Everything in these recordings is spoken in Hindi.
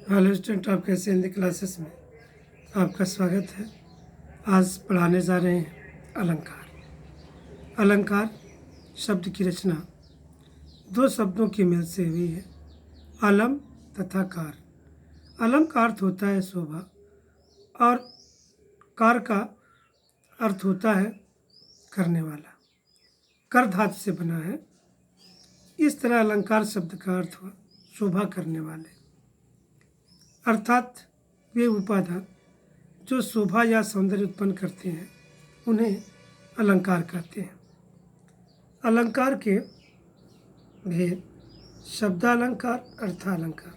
हेलो स्टूडेंट, आपके हिंदी क्लासेस में आपका स्वागत है। आज पढ़ाने जा रहे हैं अलंकार। अलंकार शब्द की रचना दो शब्दों की मेल से हुई है, अलम तथा कार। अलम का अर्थ होता है शोभा और कार का अर्थ होता है करने वाला। कर धातु से बना है। इस तरह अलंकार शब्द का अर्थ हुआ शोभा करने वाले, अर्थात वे उपादान जो शोभा या सौंदर्य उत्पन्न करते हैं उन्हें अलंकार कहते हैं। अलंकार के भेद: शब्दालंकार, अर्थालंकार।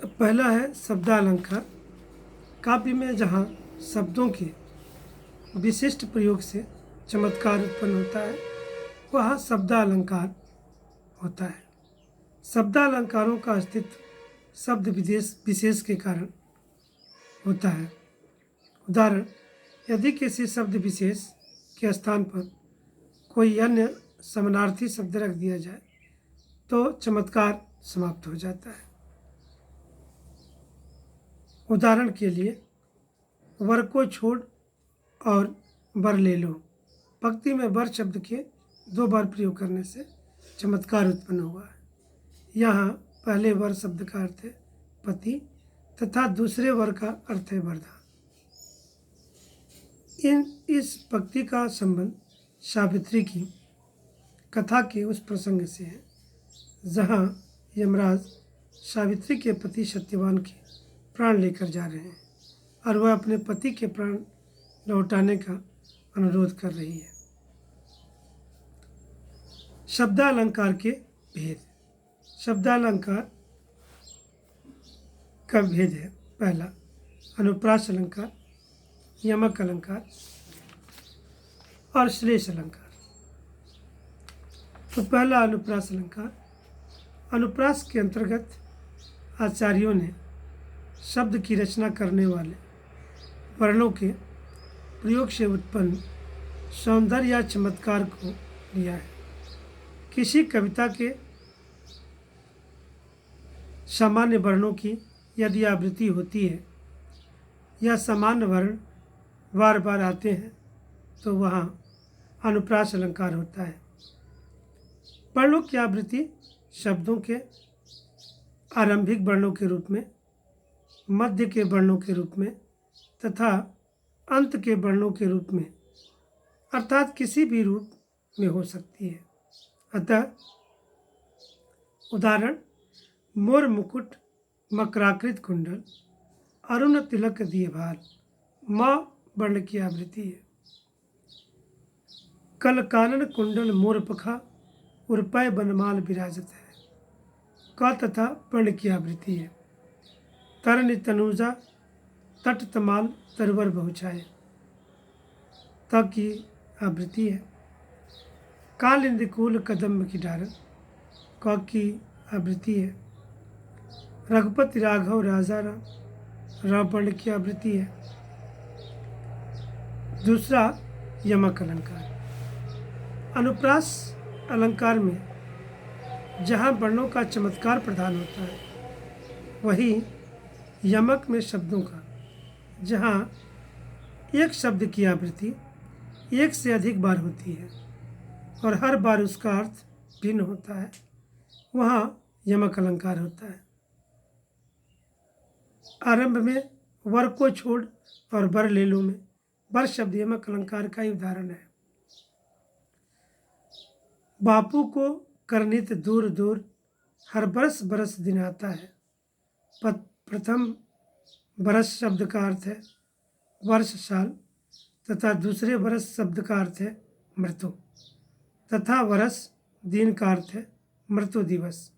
पहला है शब्दालंकार। काव्य में जहाँ शब्दों के विशिष्ट प्रयोग से चमत्कार उत्पन्न होता है वह शब्दालंकार होता है। शब्दालंकारों का अस्तित्व शब्द विशेष के कारण होता है। उदाहरण: यदि किसी शब्द विशेष के स्थान पर कोई अन्य समानार्थी शब्द रख दिया जाए तो चमत्कार समाप्त हो जाता है। उदाहरण के लिए, वर को छोड़ और वर ले लो। पंक्ति में वर शब्द के दो बार प्रयोग करने से चमत्कार उत्पन्न हुआ है। यहाँ पहले वर शब्द का अर्थ है पति तथा दूसरे वर का अर्थ है वरदान। इस पंक्ति का संबंध सावित्री की कथा के उस प्रसंग से है जहाँ यमराज सावित्री के पति सत्यवान के प्राण लेकर जा रहे हैं और वह अपने पति के प्राण लौटाने का अनुरोध कर रही है। शब्दालंकार के भेद: शब्दालंकार का भेद है: पहला अनुप्रास अलंकार, यमक अलंकार और श्लेष अलंकार। तो पहला अनुप्रास अलंकार। अनुप्रास के अंतर्गत आचार्यों ने शब्द की रचना करने वाले वर्णों के प्रयोग से उत्पन्न सौंदर्य या चमत्कार को लिया है। किसी कविता के सामान्य वर्णों की यदि आवृत्ति होती है या सामान्य वर्ण बार बार आते हैं तो वहाँ अनुप्रास अलंकार होता है। वर्णों की आवृत्ति शब्दों के आरंभिक वर्णों के रूप में, मध्य के वर्णों के रूप में तथा अंत के वर्णों के रूप में अर्थात किसी भी रूप में हो सकती है। अतः उदाहरण: मोर मुकुट मकराकृत कुंडल, अरुण तिलक दिए भाल। माँ वर्ण की आवृत्ति है। कल कानन कुंडल मोर पखा, उर्पय बनमाल विराजत है। क तथा वर्ण की आवृत्ति है। तरन तनुजा तट तमाल तरवर बहुछाए। त की आवृत्ति है। कालिंद कुल कदम्ब की डारन। क की आवृत्ति है। रघुपति राघव राजा राम, र वर्ण की आवृत्ति है। दूसरा यमक अलंकार। अनुप्रास अलंकार में जहाँ वर्णों का चमत्कार प्रधान होता है वहीं यमक में शब्दों का, जहाँ एक शब्द की आवृत्ति एक से अधिक बार होती है और हर बार उसका अर्थ भिन्न होता है, वहाँ यमक अलंकार होता है। आरंभ में वर को छोड़ और वर ले लो में वर शब्द यमक अलंकार का ही उदाहरण है। बापू को करनित दूर दूर, हर बरस बरस दिन आता है। प्रथम बरस शब्द का अर्थ है वर्ष साल तथा दूसरे बरस शब्द का अर्थ है मृत्यु तथा वर्ष दिन का अर्थ है मृत्यु दिवस।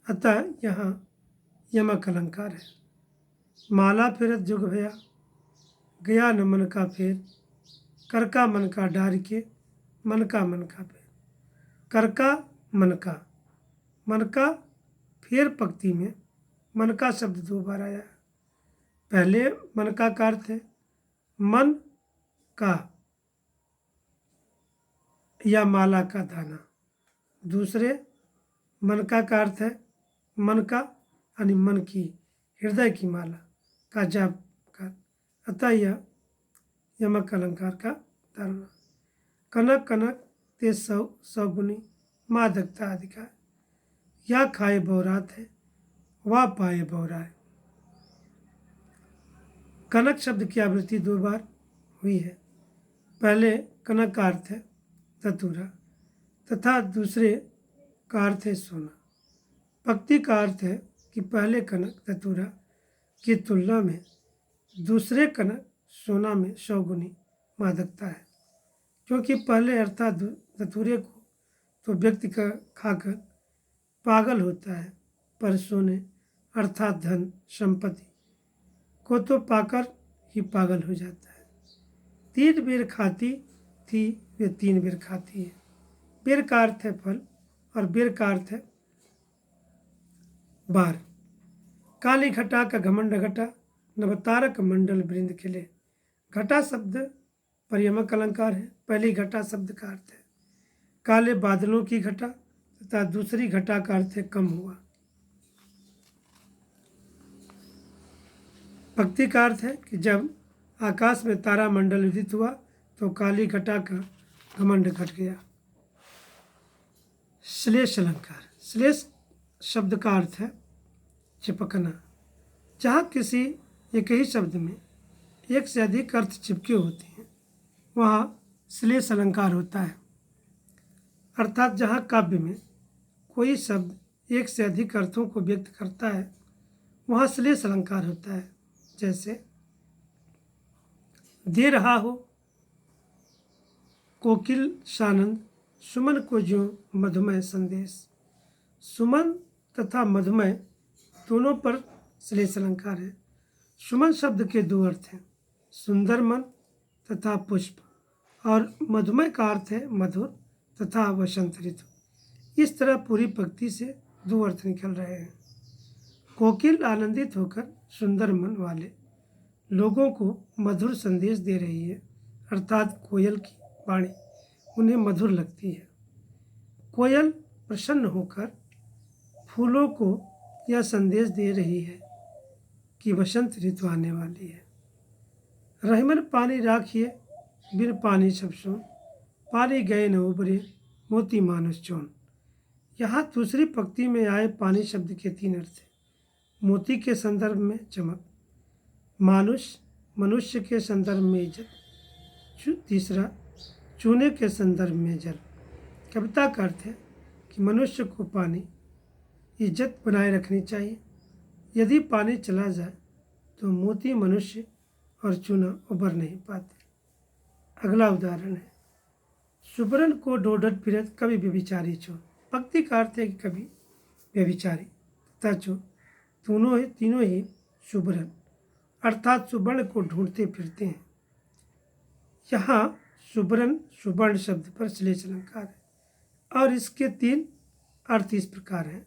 अतः यहाँ यमक अलंकार है। माला फिरत जुग भया, गया न मन का फेर। कर का मन का डार के, मन का फेर। कर का मन का फेर पंक्ति में मन का शब्द दो बार आया। पहले मन का अर्थ है मन का या माला का दाना। दूसरे मन का अर्थ है मन का यानी मन की हृदय की माला का जाप कर, अतः यह यमक अलंकार का धारणा। कनक कनक ते सौगुनी मादकता अधिकार, या खाए बहुरात है वह पाए बहुराय। कनक शब्द की आवृत्ति 2 बार हुई है। पहले कनक का अर्थ है धतूरा तथा दूसरे का अर्थ है सोना। पक्ति का अर्थ है कि पहले कनक धतूरा की तुलना में दूसरे कनक सोना में 100 गुनी मादकता है, क्योंकि पहले अर्थात धतूरे को तो व्यक्ति का खाकर पागल होता है, पर सोने अर्थात धन संपत्ति को तो पाकर ही पागल हो जाता है। 3 बेर खाती थी वे 3 बेर खाती है। बेर का अर्थ है फल और बेर का अर्थ है बार। काली घटा का घमंड घटा नवतारक मंडल वृंद खिले। घटा शब्द पर यमक अलंकार है। पहली घटा शब्द का अर्थ है काले बादलों की घटा तथा दूसरी घटा का अर्थ है कम हुआ। भक्ति का अर्थ है कि जब आकाश में तारा मंडल उदित हुआ तो काली घटा का घमंड घट गया। श्लेष अलंकार। श्लेष शब्द का अर्थ है चिपकना। जहाँ किसी एक ही शब्द में एक से अधिक अर्थ चिपके होते हैं वहाँ श्लेष अलंकार होता है। अर्थात जहाँ काव्य में कोई शब्द एक से अधिक अर्थों को व्यक्त करता है वहाँ श्लेष अलंकार होता है। जैसे दे रहा हो कोकिल सानंद सुमन को जो मधुमय संदेश। सुमन तथा मधुमय दोनों पर श्लेष अलंकार है। सुमन शब्द के 2 अर्थ हैं, सुंदर मन तथा पुष्प, और मधुमय का अर्थ है मधुर तथा वसंत ऋतु। इस तरह पूरी पंक्ति से 2 अर्थ निकल रहे हैं। कोकिल आनंदित होकर सुंदर मन वाले लोगों को मधुर संदेश दे रही है, अर्थात कोयल की वाणी उन्हें मधुर लगती है। कोयल प्रसन्न होकर फूलों को यह संदेश दे रही है कि वसंत ऋतु आने वाली है। रहीमन पानी राखिए बिन पानी सब सोन, पानी गए न उबरे मोती मानुष चोन। यहाँ दूसरी पंक्ति में आए पानी शब्द के 3 अर्थ हैं। मोती के संदर्भ में चमक, मानुष मनुष्य के संदर्भ में इज्जत, तीसरा चूने के संदर्भ में जल। कविता का अर्थ है कि मनुष्य को पानी इज्जत बनाए रखनी चाहिए। यदि पानी चला जाए तो मोती मनुष्य और चूना उबर नहीं पाते। अगला उदाहरण है सुबरन को ढोढत फिरत कभी व्यभिचारी चोर। भक्ति का अर्थ है कि कभी व्यभिचारी तथा चोर तीनों ही सुबरन अर्थात सुवर्ण को ढूंढते फिरते हैं। यहाँ सुबरन सुवर्ण शब्द पर श्लेष अलंकार है और इसके 3 अर्थ इस प्रकार हैं।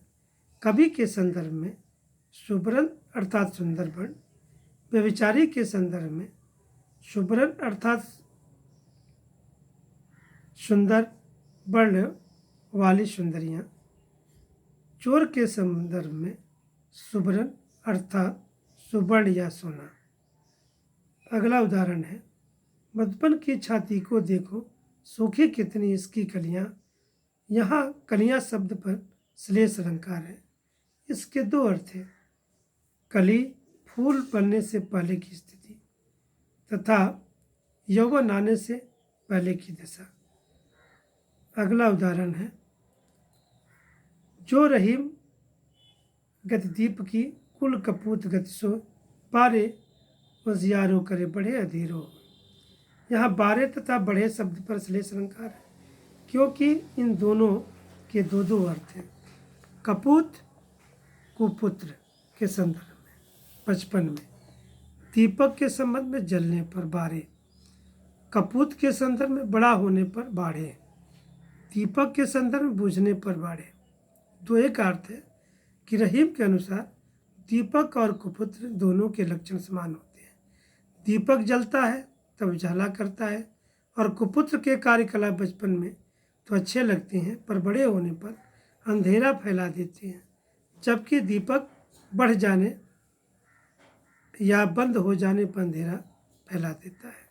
कवि के संदर्भ में सुबरन अर्थात सुंदर वर्ण, व्यभिचारी के संदर्भ में सुबरन अर्थात सुंदर वर्ण वाली सुंदरियाँ, चोर के संदर्भ में सुबरन अर्थात सुवर्ण या सोना। अगला उदाहरण है मधुबन की छाती को देखो सूखी कितनी इसकी कलियाँ। यहाँ कलियाँ शब्द पर श्लेष अलंकार है। इसके 2 अर्थ हैं, कली फूल बनने से पहले की स्थिति तथा यौवन आने से पहले की दशा। अगला उदाहरण है जो रहीम गतिदीप की कुल कपूत गतिसो बारे वजियारो करे बड़े अधीरो। यहाँ बारे तथा बड़े शब्द पर श्लेष अलंकार है क्योंकि इन दोनों के 2 अर्थ हैं। कपूत कुपुत्र के संदर्भ में बचपन में, दीपक के संबंध में जलने पर बारे, कपूत के संदर्भ में बड़ा होने पर बाढ़े, दीपक के संदर्भ में बुझने पर बाढ़े। 2 एक अर्थ है कि रहीम के अनुसार दीपक और कुपुत्र दोनों के लक्षण समान होते हैं। दीपक जलता है तब उजाला करता है और कुपुत्र के कार्यकलाप बचपन में तो अच्छे लगते हैं पर बड़े होने पर अंधेरा फैला देते हैं। जबकि दीपक बढ़ जाने या बंद हो जाने पर अंधेरा फैला देता है।